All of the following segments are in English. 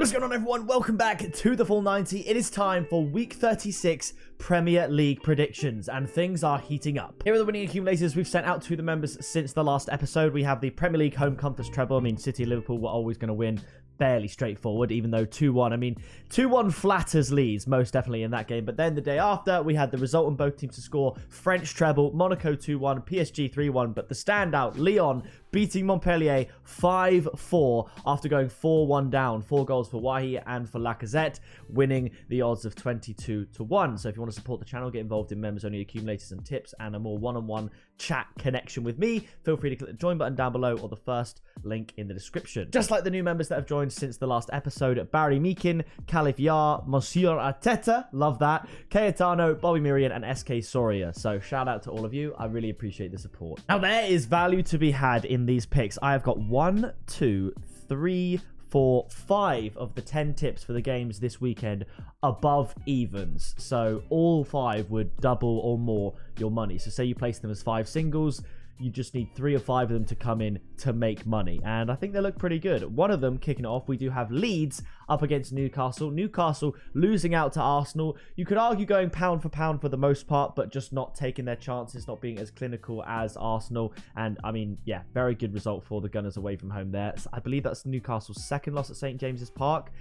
What is going on, everyone? Welcome back to the Full 90. It is time for week 36 Premier League predictions, and things are heating up. Here are the winning accumulators we've sent out to the members since the last episode. We have the Premier League home conference treble. I mean, City and Liverpool were always going to win. Fairly straightforward, even though 2-1. I mean, 2-1 flatters Leeds, most definitely in that game. But then the day after, we had the result on both teams to score. French treble, Monaco 2-1, PSG 3-1. But the standout, Lyon, beating Montpellier 5-4 after going 4-1 down. 4 goals for Wahi and for Lacazette, winning the odds of 22-1. So if you want to support the channel, get involved in members-only accumulators and tips, and a more one-on-one chat connection with me, feel free to click the join button down below or the first link in the description. Just like the new members that have joined since the last episode: Barry Meakin, Calif Yar, Monsieur Arteta, love that, Cayetano, Bobby Mirian, and SK Soria. So shout out to all of you. I really appreciate the support. Now, there is value to be had in these picks. I have got 1, 2, 3, 4, 5 of the 10 tips for the games this weekend above evens. So all 5 would double or more your money. So say you place them as 5 singles, you just need 3 or 5 of them to come in to make money. And I think they look pretty good. One of them, kicking it off, we do have Leeds up against Newcastle. Newcastle losing out to Arsenal. You could argue going pound for the most part, but just not taking their chances, not being as clinical as Arsenal. And I mean, yeah, very good result for the Gunners away from home there. I believe that's Newcastle's second loss at St. James's Park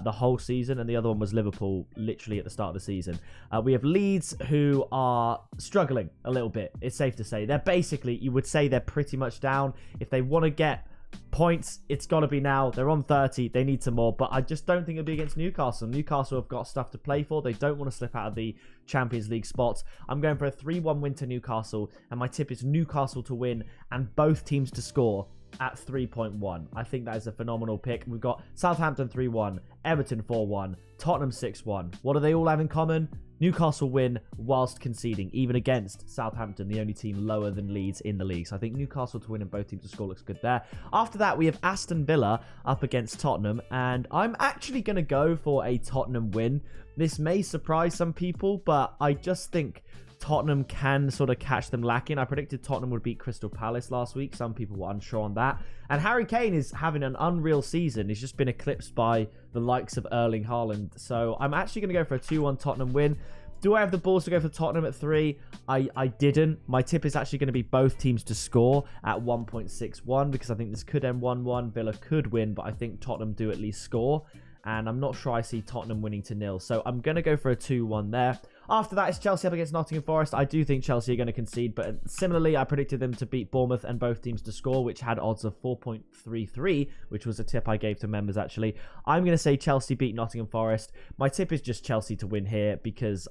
the whole season, and the other one was Liverpool literally at the start of the season. We have Leeds, who are struggling a little bit. It's safe to say they're basically, you would say they're pretty much down. If they want to get points, it's got to be now. They're on 30. They need some more, but I just don't think it'll be against Newcastle. Newcastle have got stuff to play for. They don't want to slip out of the Champions League spots. I'm going for a 3-1 win to Newcastle, and my tip is Newcastle to win and both teams to score at 3.1. I think that is a phenomenal pick. We've got Southampton 3-1, Everton 4-1, Tottenham 6-1. What do they all have in common? Newcastle win whilst conceding, even against Southampton, the only team lower than Leeds in the league. So I think Newcastle to win and both teams to score looks good there. After that, we have Aston Villa up against Tottenham, and I'm actually going to go for a Tottenham win. This may surprise some people, but I just think Tottenham can sort of catch them lacking. I predicted Tottenham would beat Crystal Palace last week. Some people were unsure on that. And Harry Kane is having an unreal season. He's just been eclipsed by the likes of Erling Haaland. So I'm actually going to go for a 2-1 Tottenham win. Do I have the balls to go for Tottenham at 3? I didn't. My tip is actually going to be both teams to score at 1.61 because I think this could end 1-1. Villa could win, but I think Tottenham do at least score. And I'm not sure I see Tottenham winning to 0. So I'm going to go for a 2-1 there. After that, it's Chelsea up against Nottingham Forest. I do think Chelsea are going to concede, but similarly, I predicted them to beat Bournemouth and both teams to score, which had odds of 4.33, which was a tip I gave to members, actually. I'm going to say Chelsea beat Nottingham Forest. My tip is just Chelsea to win here because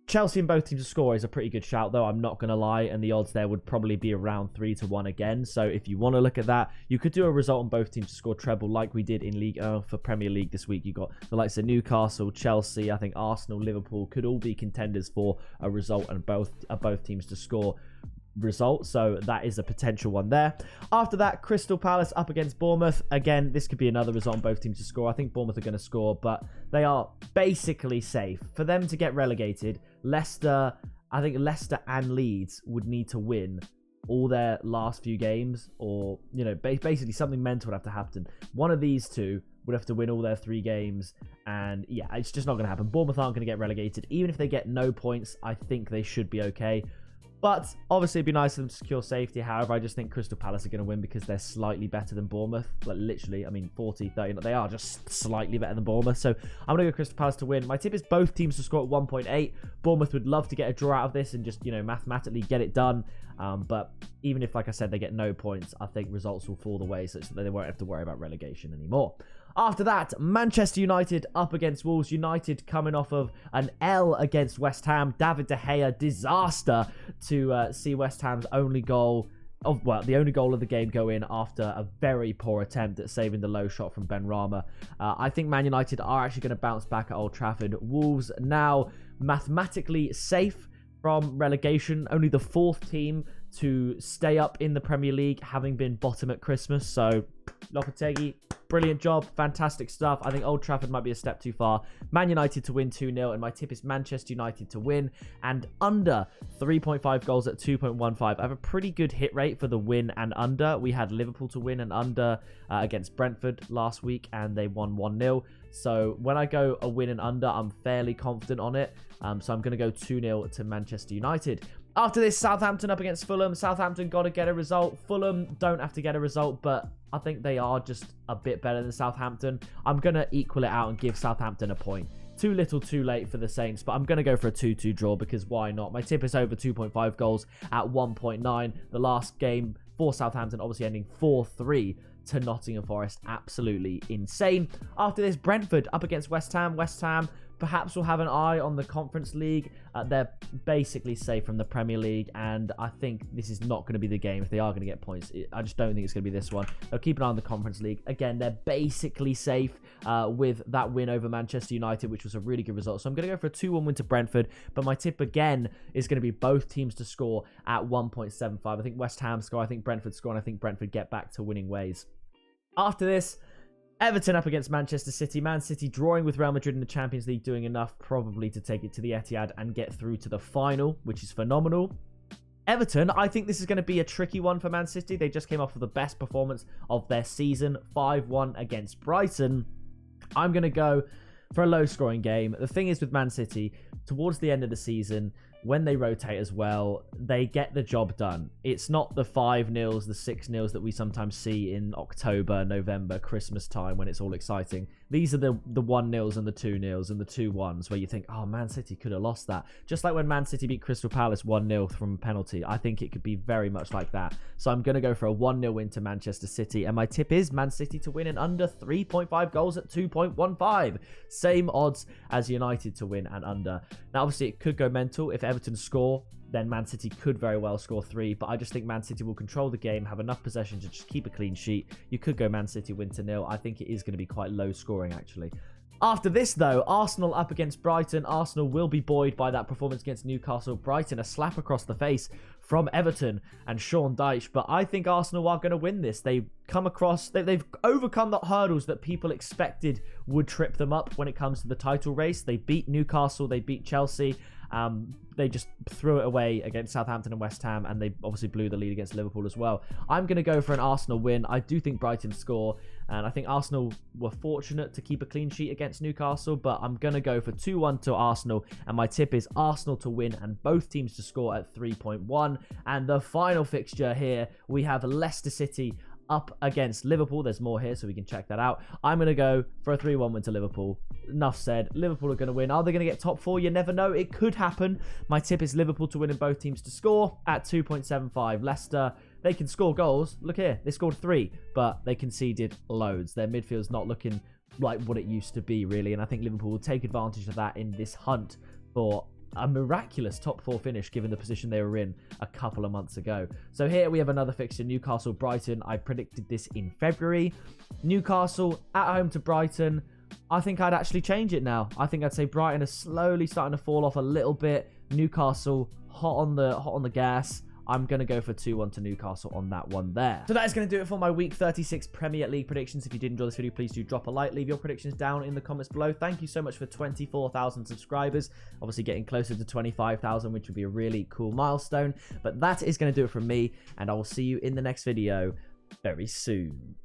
Chelsea and both teams to score is a pretty good shout, though. I'm not going to lie, and the odds there would probably be around 3-1 again. So if you want to look at that, you could do a result on both teams to score treble like we did in League for Premier League this week. You got the likes of Newcastle, Chelsea, I think Arsenal, Liverpool could all be contenders for a result and both teams to score result. So that is a potential one there. After that, Crystal Palace up against Bournemouth. Again, this could be another result on both teams to score. I think Bournemouth are going to score, but they are basically safe. For them to get relegated, I think Leicester and Leeds would need to win all their last few games, or, you know, basically something mental would have to happen. One of these two would have to win all their 3 games, and yeah, it's just not going to happen. Bournemouth aren't going to get relegated. Even if they get no points, I think they should be okay. But obviously, it'd be nice for them to secure safety. However, I just think Crystal Palace are going to win because they're slightly better than Bournemouth. Like, literally, I mean, 40, 30, they are just slightly better than Bournemouth. So I'm going to go Crystal Palace to win. My tip is both teams to score at 1.8. Bournemouth would love to get a draw out of this and just, you know, mathematically get it done. But even if, like I said, they get no points, I think results will fall the way such that they won't have to worry about relegation anymore. After that, Manchester United up against Wolves. United coming off of an L against West Ham. David De Gea, disaster to see West Ham's only goal the only goal of the game go in after a very poor attempt at saving the low shot from Ben Rama. I think Man United are actually going to bounce back at Old Trafford. Wolves now mathematically safe from relegation. Only the 4th team to stay up in the Premier League, having been bottom at Christmas. So Lopetegui, Brilliant job. Fantastic stuff. I think Old Trafford might be a step too far. Man United to win 2-0, and my tip is Manchester United to win and under 3.5 goals at 2.15. I have a pretty good hit rate for the win and under. We had Liverpool to win and under against Brentford last week, and they won 1-0. So when I go a win and under, I'm fairly confident on it. So I'm going to go 2-0 to Manchester United. After this, Southampton up against Fulham. Southampton got to get a result. Fulham don't have to get a result, but I think they are just a bit better than Southampton. I'm going to equal it out and give Southampton a point. Too little, too late for the Saints, but I'm going to go for a 2-2 draw because why not? My tip is over 2.5 goals at 1.9. The last game for Southampton obviously ending 4-3 to Nottingham Forest. Absolutely insane. After this, Brentford up against West Ham. West Ham perhaps will have an eye on the Conference League. They're basically safe from the Premier League, and I think this is not going to be the game if they are going to get points. I just don't think it's going to be this one. They'll keep an eye on the Conference League. Again, they're basically safe with that win over Manchester United, which was a really good result. So I'm going to go for a 2-1 win to Brentford, but my tip again is going to be both teams to score at 1.75. I think West Ham score, I think Brentford score, and I think Brentford get back to winning ways. After this, Everton up against Manchester City. Man City drawing with Real Madrid in the Champions League, doing enough probably to take it to the Etihad and get through to the final, which is phenomenal. Everton, I think this is going to be a tricky one for Man City. They just came off with the best performance of their season, 5-1 against Brighton. I'm going to go for a low-scoring game. The thing is with Man City, towards the end of the season, when they rotate as well, they get the job done. It's not the 5-0s, the 6-0s that we sometimes see in October, November, Christmas time when it's all exciting. These are the 1-0s and the 2-0s and the 2-1s where you think, oh, Man City could have lost that. Just like when Man City beat Crystal Palace 1-0 from a penalty. I think it could be very much like that. So I'm going to go for a 1-0 win to Manchester City. And my tip is Man City to win and under 3.5 goals at 2.15. Same odds as United to win and under. Now, obviously, it could go mental. If Everton score, then Man City could very well score 3, but I just think Man City will control the game, have enough possession to just keep a clean sheet. You could go Man City win to 0. I think it is going to be quite low scoring, actually. After this, though, Arsenal up against Brighton. Arsenal will be buoyed by that performance against Newcastle. Brighton, a slap across the face from Everton and Sean Dyche. But I think Arsenal are going to win this. They've overcome the hurdles that people expected would trip them up when it comes to the title race. They beat Newcastle. They beat Chelsea. They just threw it away against Southampton and West Ham, and they obviously blew the lead against Liverpool as well. I'm going to go for an Arsenal win. I do think Brighton score, and I think Arsenal were fortunate to keep a clean sheet against Newcastle, but I'm going to go for 2-1 to Arsenal, and my tip is Arsenal to win and both teams to score at 3.1. And the final fixture here, we have Leicester City up against Liverpool. There's more here, so we can check that out. I'm going to go for a 3-1 win to Liverpool. Enough said. Liverpool are going to win. Are they going to get top 4? You never know. It could happen. My tip is Liverpool to win and both teams to score at 2.75. Leicester, they can score goals. Look here. They scored 3, but they conceded loads. Their midfield's not looking like what it used to be, really, and I think Liverpool will take advantage of that in this hunt for a miraculous top 4 finish given the position they were in a couple of months ago. So here we have another fixture, Newcastle Brighton. I predicted this in February. Newcastle at home to Brighton. I think I'd actually change it now. I think I'd say Brighton are slowly starting to fall off a little bit. Newcastle hot on the gas. I'm going to go for 2-1 to Newcastle on that one there. So that is going to do it for my Week 36 Premier League predictions. If you did enjoy this video, please do drop a like. Leave your predictions down in the comments below. Thank you so much for 24,000 subscribers. Obviously getting closer to 25,000, which would be a really cool milestone. But that is going to do it from me, and I will see you in the next video very soon.